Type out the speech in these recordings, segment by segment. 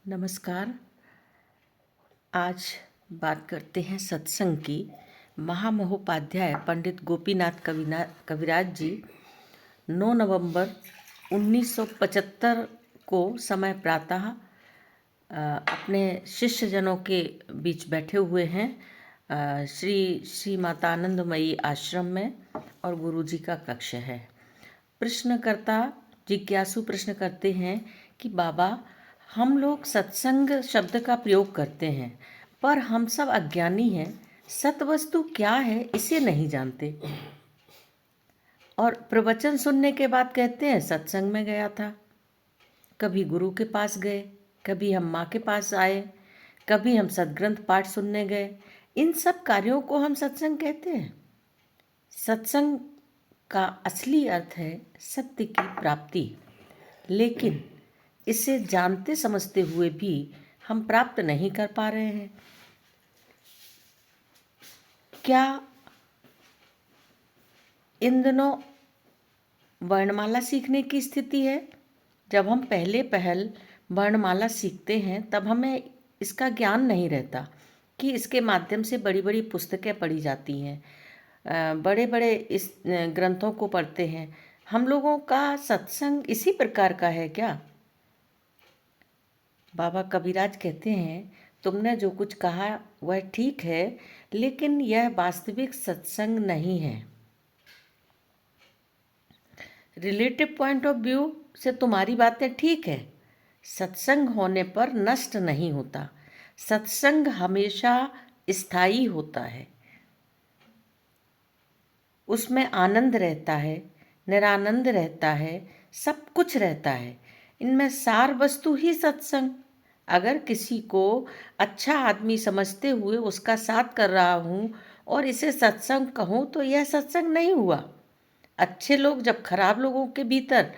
नमस्कार। आज बात करते हैं सत्संग की। महामहोपाध्याय पंडित गोपीनाथ कविराज जी 9 नवंबर 1975 को समय प्रातः अपने शिष्यजनों के बीच बैठे हुए हैं श्री माता आनंदमयी आश्रम में, और गुरु जी का कक्ष है। प्रश्नकर्ता जिज्ञासु प्रश्न करते हैं कि बाबा, हम लोग सत्संग शब्द का प्रयोग करते हैं, पर हम सब अज्ञानी हैं, सत वस्तु क्या है इसे नहीं जानते। और प्रवचन सुनने के बाद कहते हैं सत्संग में गया था। कभी गुरु के पास गए, कभी हम माँ के पास आए, कभी हम सदग्रंथ पाठ सुनने गए। इन सब कार्यों को हम सत्संग कहते हैं। सत्संग का असली अर्थ है सत्य की प्राप्ति, लेकिन इसे जानते समझते हुए भी हम प्राप्त नहीं कर पा रहे हैं। क्या इन दिनों वर्णमाला सीखने की स्थिति है? जब हम पहल वर्णमाला सीखते हैं तब हमें इसका ज्ञान नहीं रहता कि इसके माध्यम से बड़ी बड़ी पुस्तकें पढ़ी जाती हैं, बड़े बड़े इस ग्रंथों को पढ़ते हैं। हम लोगों का सत्संग इसी प्रकार का है क्या? बाबा कबीराज कहते हैं, तुमने जो कुछ कहा वह ठीक है, लेकिन यह वास्तविक सत्संग नहीं है। रिलेटिव पॉइंट ऑफ व्यू से तुम्हारी बातें ठीक है। सत्संग होने पर नष्ट नहीं होता। सत्संग हमेशा स्थायी होता है। उसमें आनंद रहता है, निरानंद रहता है, सब कुछ रहता है। इनमें सार वस्तु ही सत्संग। अगर किसी को अच्छा आदमी समझते हुए उसका साथ कर रहा हूँ और इसे सत्संग कहूँ तो यह सत्संग नहीं हुआ। अच्छे लोग जब खराब लोगों के भीतर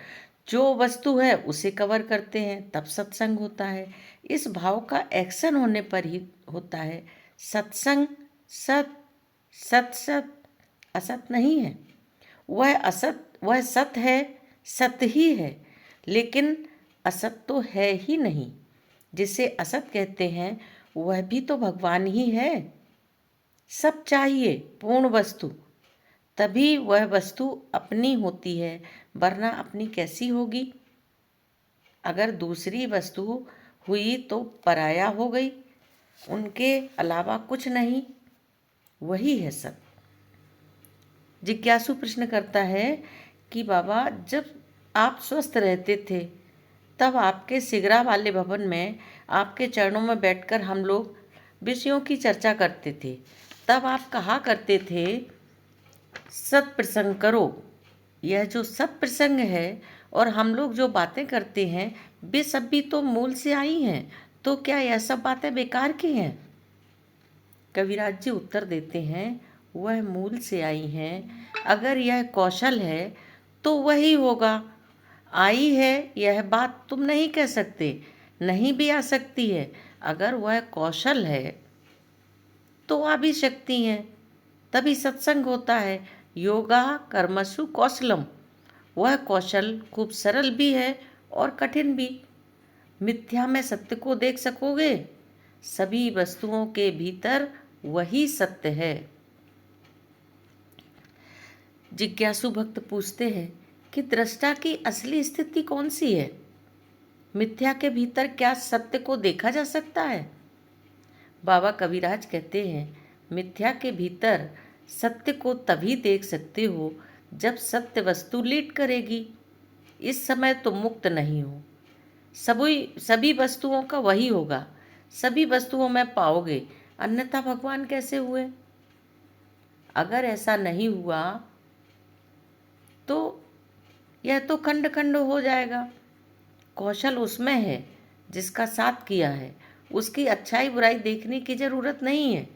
जो वस्तु है उसे कवर करते हैं तब सत्संग होता है। इस भाव का एक्शन होने पर ही होता है सत्संग। सत सत सत असत नहीं है। वह सत है, सत ही है, लेकिन असत तो है ही नहीं। जिसे असत कहते हैं वह भी तो भगवान ही है। सब चाहिए पूर्ण वस्तु, तभी वह वस्तु अपनी होती है, वरना अपनी कैसी होगी? अगर दूसरी वस्तु हुई तो पराया हो गई, उनके अलावा कुछ नहीं। वही है सब। जिज्ञासु प्रश्न करता है कि बाबा, जब आप स्वस्थ रहते थे तब आपके सिगरा वाले भवन में आपके चरणों में बैठकर हम लोग विषयों की चर्चा करते थे। तब आप कहा करते थे सत्प्रसंग करो। यह जो सत्प्रसंग है और हम लोग जो बातें करते हैं वे सब भी तो मूल से आई हैं, तो क्या यह सब बातें बेकार की हैं? कविराज जी उत्तर देते हैं, वह मूल से आई हैं। अगर यह कौशल है तो वही होगा। आई है यह बात तुम नहीं कह सकते, नहीं भी आ सकती है। अगर वह कौशल है तो आ भी सकती हैं, तभी सत्संग होता है। योगा कर्मसु कौशलम। वह कौशल खूब सरल भी है और कठिन भी। मिथ्या में सत्य को देख सकोगे? सभी वस्तुओं के भीतर वही सत्य है। जिज्ञासु भक्त पूछते हैं कि दृष्टा की असली स्थिति कौन सी है? मिथ्या के भीतर क्या सत्य को देखा जा सकता है? बाबा कविराज कहते हैं, मिथ्या के भीतर सत्य को तभी देख सकते हो जब सत्य वस्तु लीड करेगी। इस समय तुम मुक्त नहीं हो। सभी वस्तुओं का वही होगा, सभी वस्तुओं में पाओगे, अन्यथा भगवान कैसे हुए? अगर ऐसा नहीं हुआ तो यह तो खंड खंड हो जाएगा। कौशल उसमें है जिसका साथ किया है, उसकी अच्छाई बुराई देखने की जरूरत नहीं है।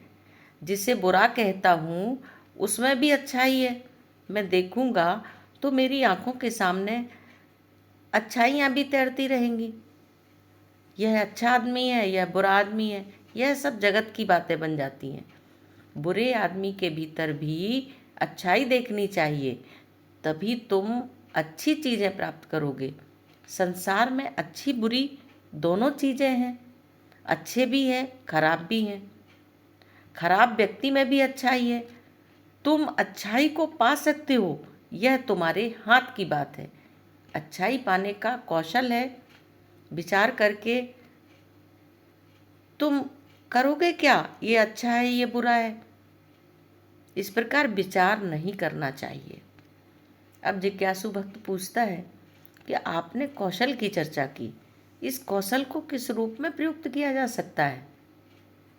जिसे बुरा कहता हूँ उसमें भी अच्छाई है। मैं देखूँगा तो मेरी आंखों के सामने अच्छाइयाँ भी तैरती रहेंगी। यह अच्छा आदमी है, यह बुरा आदमी है, यह सब जगत की बातें बन जाती हैं। बुरे आदमी के भीतर भी अच्छाई देखनी चाहिए, तभी तुम अच्छी चीज़ें प्राप्त करोगे। संसार में अच्छी बुरी दोनों चीज़ें हैं, अच्छे भी हैं खराब भी हैं। खराब व्यक्ति में भी अच्छाई है। तुम अच्छाई को पा सकते हो, यह तुम्हारे हाथ की बात है। अच्छाई पाने का कौशल है। विचार करके तुम करोगे क्या, ये अच्छा है ये बुरा है, इस प्रकार विचार नहीं करना चाहिए। अब जिज्ञासु भक्त पूछता है कि आपने कौशल की चर्चा की, इस कौशल को किस रूप में प्रयुक्त किया जा सकता है?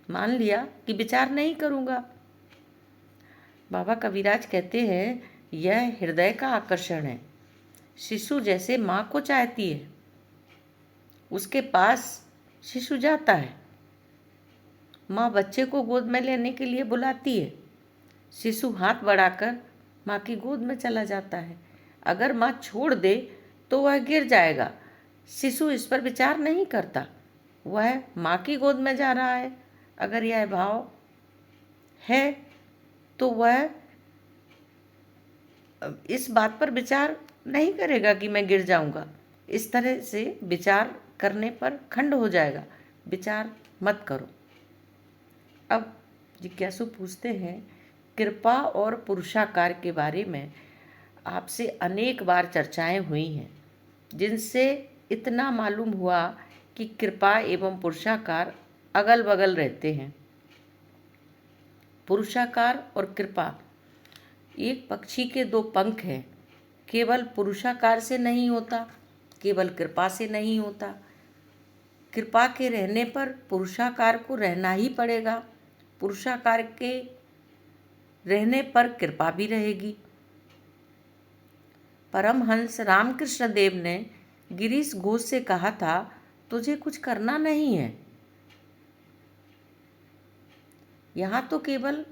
मान लिया कि विचार नहीं करूँगा। बाबा कविराज कहते हैं, यह हृदय का आकर्षण है। शिशु जैसे माँ को चाहती है, उसके पास शिशु जाता है। माँ बच्चे को गोद में लेने के लिए बुलाती है। शिशु हाथ बढ़ाकर माँ की गोद में चला जाता है। अगर माँ छोड़ दे तो वह गिर जाएगा। शिशु इस पर विचार नहीं करता, वह माँ की गोद में जा रहा है। अगर यह भाव है तो वह इस बात पर विचार नहीं करेगा कि मैं गिर जाऊंगा। इस तरह से विचार करने पर खंड हो जाएगा। विचार मत करो। अब जिज्ञासु पूछते हैं, कृपा और पुरुषाकार के बारे में आपसे अनेक बार चर्चाएं हुई हैं, जिनसे इतना मालूम हुआ कि कृपा एवं पुरुषाकार अगल बगल रहते हैं। पुरुषाकार और कृपा एक पक्षी के दो पंख हैं। केवल पुरुषाकार से नहीं होता, केवल कृपा से नहीं होता। कृपा के रहने पर पुरुषाकार को रहना ही पड़ेगा, पुरुषाकार के रहने पर कृपा भी रहेगी। परमहंस रामकृष्ण देव ने गिरीश घोष से कहा था, तुझे कुछ करना नहीं है, यहाँ तो केवल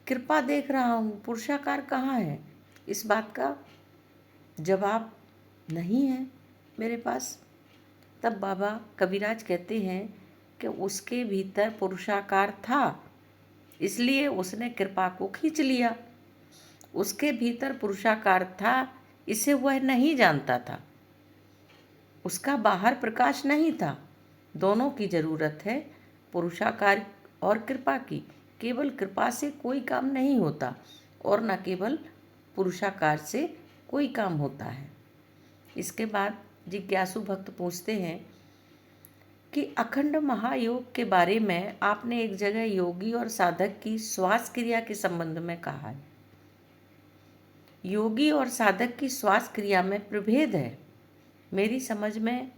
कृपा देख रहा हूँ, पुरुषाकार कहाँ है? इस बात का जवाब नहीं है मेरे पास। तब बाबा कविराज कहते हैं कि उसके भीतर पुरुषाकार था, इसलिए उसने कृपा को खींच लिया। उसके भीतर पुरुषाकार था, इसे वह नहीं जानता था। उसका बाहर प्रकाश नहीं था। दोनों की जरूरत है, पुरुषाकार और कृपा की। केवल कृपा से कोई काम नहीं होता और न केवल पुरुषाकार से कोई काम होता है। इसके बाद जिज्ञासु भक्त पूछते हैं कि अखंड महायोग के बारे में आपने एक जगह योगी और साधक की श्वास क्रिया के संबंध में कहा है। योगी और साधक की श्वास क्रिया में प्रभेद है। मेरी समझ में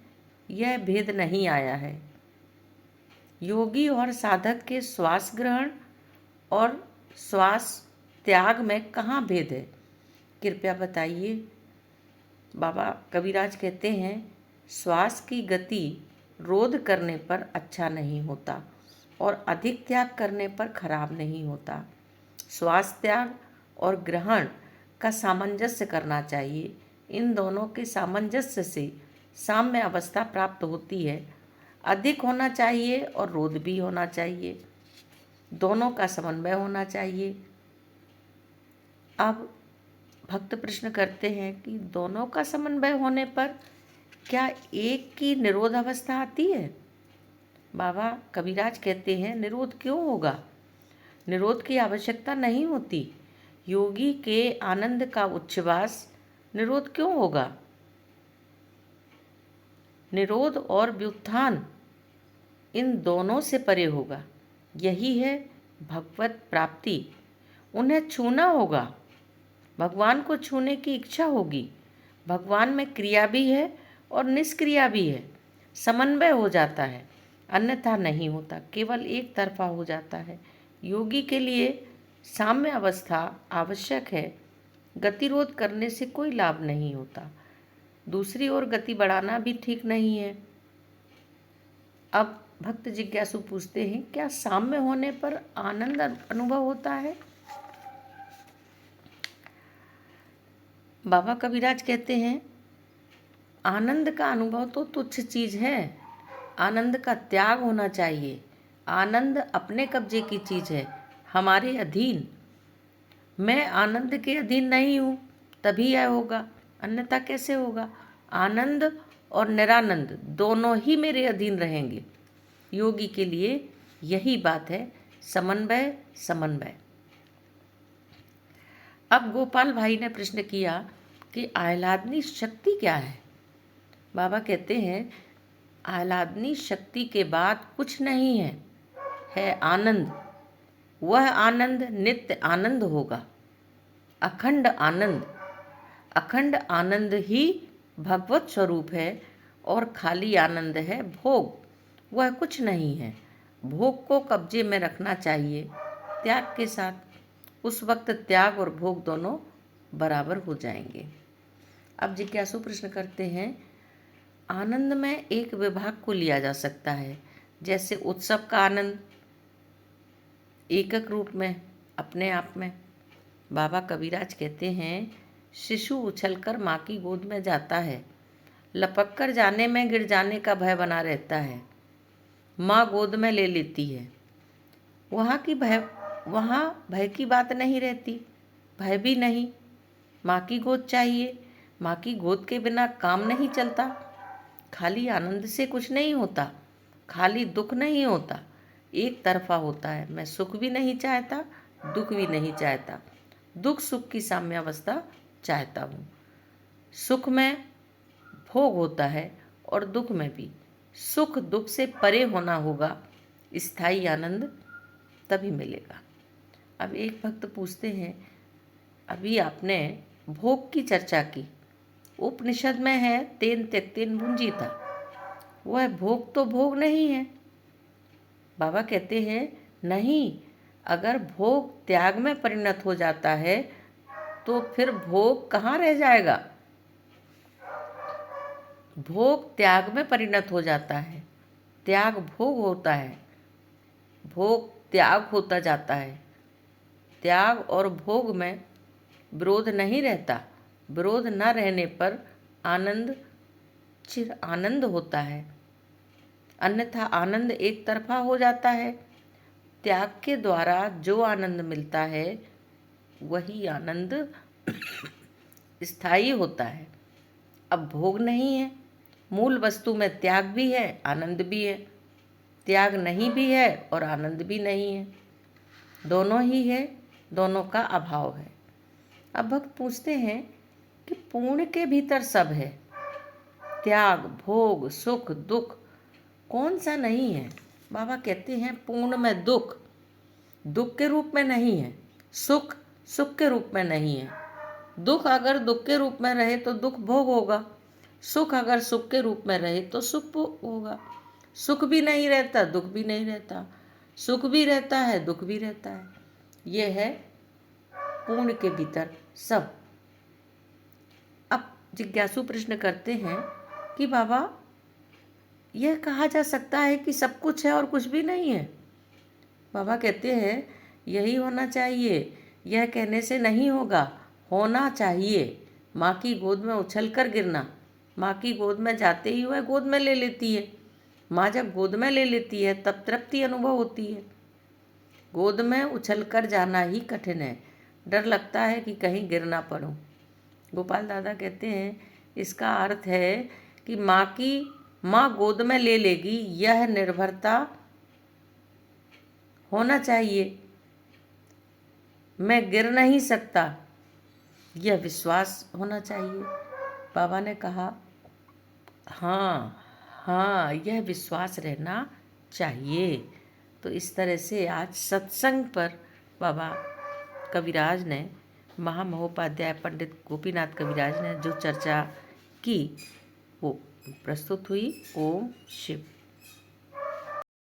यह भेद नहीं आया है। योगी और साधक के श्वास ग्रहण और श्वास त्याग में कहाँ भेद है, कृपया बताइए। बाबा कविराज कहते हैं, श्वास की गति रोध करने पर अच्छा नहीं होता और अधिक त्याग करने पर खराब नहीं होता। श्वास त्याग और ग्रहण का सामंजस्य करना चाहिए। इन दोनों के सामंजस्य से साम्य अवस्था प्राप्त होती है। अधिक होना चाहिए और रोध भी होना चाहिए, दोनों का समन्वय होना चाहिए। अब भक्त प्रश्न करते हैं कि दोनों का समन्वय होने पर क्या एक की निरोध अवस्था आती है? बाबा कविराज कहते हैं, निरोध क्यों होगा? निरोध की आवश्यकता नहीं होती। योगी के आनंद का उच्छ्वास निरोध क्यों होगा? निरोध और व्युत्थान इन दोनों से परे होगा। यही है भगवत प्राप्ति। उन्हें छूना होगा, भगवान को छूने की इच्छा होगी। भगवान में क्रिया भी है और निष्क्रिया भी है, समन्वय हो जाता है, अन्यथा नहीं होता, केवल एक तरफा हो जाता है। योगी के लिए साम्य अवस्था आवश्यक है। गतिरोध करने से कोई लाभ नहीं होता, दूसरी ओर गति बढ़ाना भी ठीक नहीं है। अब भक्त जिज्ञासु पूछते हैं, क्या साम्य होने पर आनंद अनुभव होता है? बाबा कविराज कहते हैं, आनंद का अनुभव तो तुच्छ चीज़ है, आनंद का त्याग होना चाहिए। आनंद अपने कब्जे की चीज़ है, हमारे अधीन। मैं आनंद के अधीन नहीं हूँ, तभी यह होगा, अन्यथा कैसे होगा? आनंद और निरानंद दोनों ही मेरे अधीन रहेंगे। योगी के लिए यही बात है, समन्वय समन्वय। अब गोपाल भाई ने प्रश्न किया कि आह्लादनी शक्ति क्या है। बाबा कहते हैं आह्लादनी शक्ति के बाद कुछ नहीं है आनंद। वह आनंद नित्य आनंद होगा, अखंड आनंद। अखंड आनंद ही भगवत स्वरूप है और खाली आनंद है भोग। वह कुछ नहीं है। भोग को कब्जे में रखना चाहिए त्याग के साथ। उस वक्त त्याग और भोग दोनों बराबर हो जाएंगे। अब जिज्ञासु प्रश्न करते हैं, आनंद में एक विभाग को लिया जा सकता है, जैसे उत्सव का आनंद एकक रूप में अपने आप में। बाबा कबीराज कहते हैं, शिशु उछलकर माँ की गोद में जाता है, लपक कर जाने में गिर जाने का भय बना रहता है। माँ गोद में ले लेती है, वहाँ भय की बात नहीं रहती, भय भी नहीं। माँ की गोद चाहिए, माँ की गोद के बिना काम नहीं चलता। खाली आनंद से कुछ नहीं होता, खाली दुख नहीं होता, एक तरफा होता है। मैं सुख भी नहीं चाहता, दुख भी नहीं चाहता, दुख सुख की साम्यावस्था चाहता हूँ। सुख में भोग होता है और दुख में भी। सुख दुख से परे होना होगा, स्थायी आनंद तभी मिलेगा। अब एक भक्त पूछते हैं, अभी आपने भोग की चर्चा की, उपनिषद में है तेन त्यक्तेन भुंजीता। वह भोग तो भोग नहीं है। बाबा कहते हैं नहीं, अगर भोग त्याग में परिणत हो जाता है तो फिर भोग कहाँ रह जाएगा। भोग त्याग में परिणत हो जाता है, त्याग भोग होता है, भोग त्याग होता जाता है। त्याग और भोग में विरोध नहीं रहता। विरोध न रहने पर आनंद चिर आनंद होता है, अन्यथा आनंद एक तरफा हो जाता है। त्याग के द्वारा जो आनंद मिलता है वही आनंद स्थायी होता है। अब भोग नहीं है, मूल वस्तु में त्याग भी है, आनंद भी है। त्याग नहीं भी है और आनंद भी नहीं है, दोनों ही है, दोनों का अभाव है। अब भक्त पूछते हैं कि पूर्ण के भीतर सब है, त्याग भोग सुख दुख कौन सा नहीं है। बाबा कहते हैं पूर्ण में दुख दुख के रूप में नहीं है, सुख सुख के रूप में नहीं है। दुख अगर दुख के रूप में रहे तो दुख भोग होगा, सुख अगर सुख के रूप में रहे तो सुख भोग होगा। सुख भी नहीं रहता, दुख भी नहीं रहता, सुख भी रहता है, दुख भी रहता है। यह है पूर्ण के भीतर सब। अब जिज्ञासु प्रश्न करते हैं कि बाबा यह कहा जा सकता है कि सब कुछ है और कुछ भी नहीं है। बाबा कहते हैं यही होना चाहिए, यह कहने से नहीं होगा, होना चाहिए। माँ की गोद में उछलकर गिरना, माँ की गोद में जाते ही वह गोद में ले लेती है। माँ जब गोद में ले लेती है तब तृप्ति अनुभव होती है। गोद में उछलकर जाना ही कठिन है, डर लगता है कि कहीं गिर ना पड़ूं। गोपाल दादा कहते हैं इसका अर्थ है कि माँ गोद में ले लेगी, यह निर्भरता होना चाहिए। मैं गिर नहीं सकता, यह विश्वास होना चाहिए। बाबा ने कहा हाँ, यह विश्वास रहना चाहिए। तो इस तरह से आज सत्संग पर बाबा कविराज ने, महामहोपाध्याय पंडित गोपीनाथ कविराज ने जो चर्चा की वो प्रस्तुत हुई। ओम शिव।